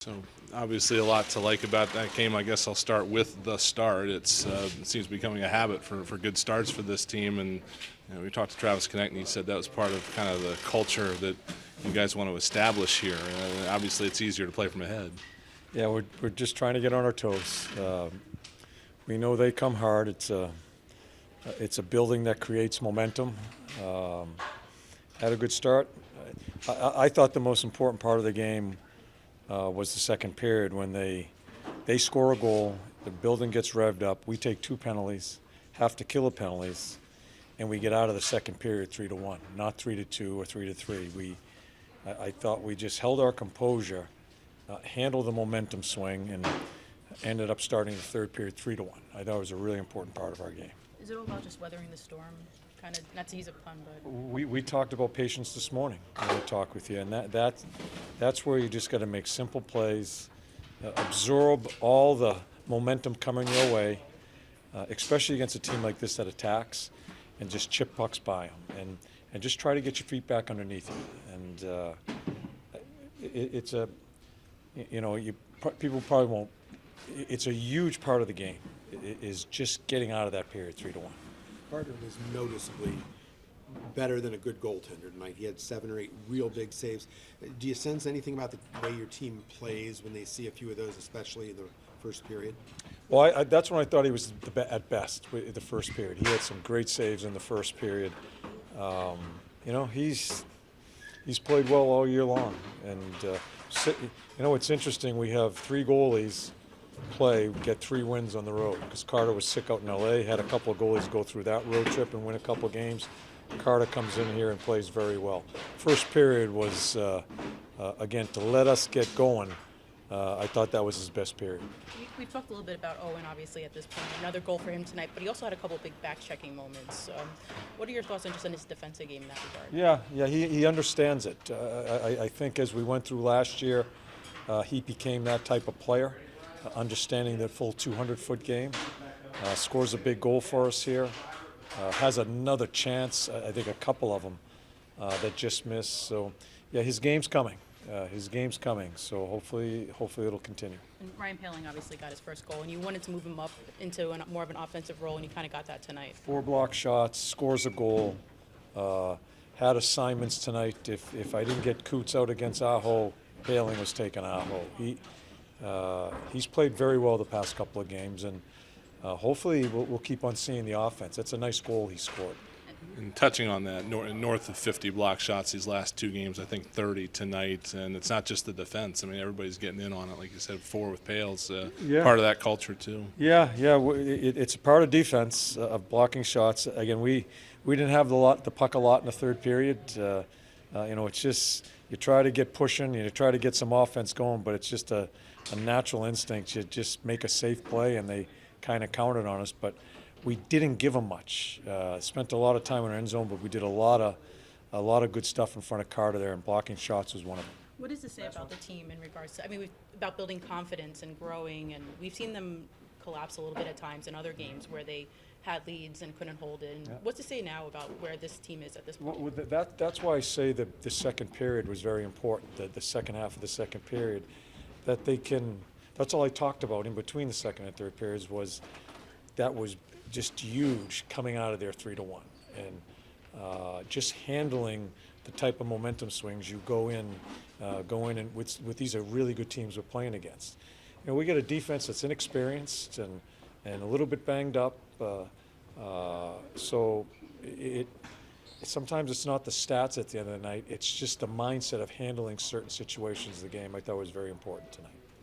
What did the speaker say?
So obviously a lot to like about that game. I guess I'll start with the start. It seems to be becoming a habit for good starts for this team. And we talked to Travis Connect, and he said that was part of kind of the culture that you guys want to establish here. Obviously it's easier to play from ahead. Yeah, we're just trying to get on our toes. We know they come hard. It's a building that creates momentum. Had a good start. I thought the most important part of the game was the second period when they score a goal, the building gets revved up, we take 2 penalties, have to kill the penalties, and we get out of the second period 3-1, not 3-2 or 3-3. I thought we just held our composure, handled the momentum swing, and ended up starting the third period 3-1. I thought it was a really important part of our game. Is it all about just weathering the storm? Kind of, not to use a pun, but we talked about patience this morning when we talked with you, and that's where you just got to make simple plays, absorb all the momentum coming your way, especially against a team like this that attacks, and just chip pucks by them, and just try to get your feet back underneath you. And it's a, people probably won't. It's a huge part of the game. Is just getting out of that period 3-1. Carter was noticeably better than a good goaltender tonight. He had 7 or 8 real big saves. Do you sense anything about the way your team plays when they see a few of those, especially in the first period? Well, that's when I thought he was at best, the first period. He had some great saves in the first period. He's played well all year long. And, it's interesting. We have 3 goalies get 3 wins on the road because Carter was sick out in LA, had a couple of goalies go through that road trip and win a couple of games. Carter comes in here and plays very well. First period was, again, to let us get going. I thought that was his best period. we've talked a little bit about Owen, obviously, at this point. Another goal for him tonight, but he also had a couple of big back-checking moments. What are your thoughts on just on his defensive game in that regard? Yeah, he understands it. I think as we went through last year, he became that type of player. Understanding the full 200-foot game, scores a big goal for us here, has another chance, I think a couple of them that just missed. So, yeah, his game's coming. So hopefully it'll continue. And Ryan Poehling obviously got his first goal, and you wanted to move him up into more of an offensive role, and you kind of got that tonight. 4 block shots, scores a goal, had assignments tonight. If I didn't get Coots out against Aho, Poehling was taking Aho. He's played very well the past couple of games, and hopefully we'll keep on seeing the offense. That's a nice goal he scored. And touching on that, north of 50 block shots these last 2 games, I think 30 tonight, and it's not just the defense. I mean, everybody's getting in on it. Like you said, 4 with Pails, part of that culture too. Yeah, it's a part of defense of blocking shots. Again, we didn't have the puck a lot in the third period. It's just you try to get pushing, you try to get some offense going, but it's just a natural instinct. You just make a safe play, and they kind of counted on us. But we didn't give them much. Spent a lot of time in our end zone, but we did a lot of good stuff in front of Carter there, and blocking shots was one of them. What does this say about the team in regards to, about building confidence and growing, and we've seen them collapse a little bit at times in other games where they had leads and couldn't hold it. And what's to say now about where this team is at this point? Well, that's why I say that the second period was very important, the second half of the second period, that they can, that's all I talked about in between the second and third periods was just huge coming out of there 3-1. And just handling the type of momentum swings you go in and with these are really good teams we're playing against. We got a defense that's inexperienced and a little bit banged up. So sometimes it's not the stats at the end of the night. It's just the mindset of handling certain situations of the game. I thought was very important tonight.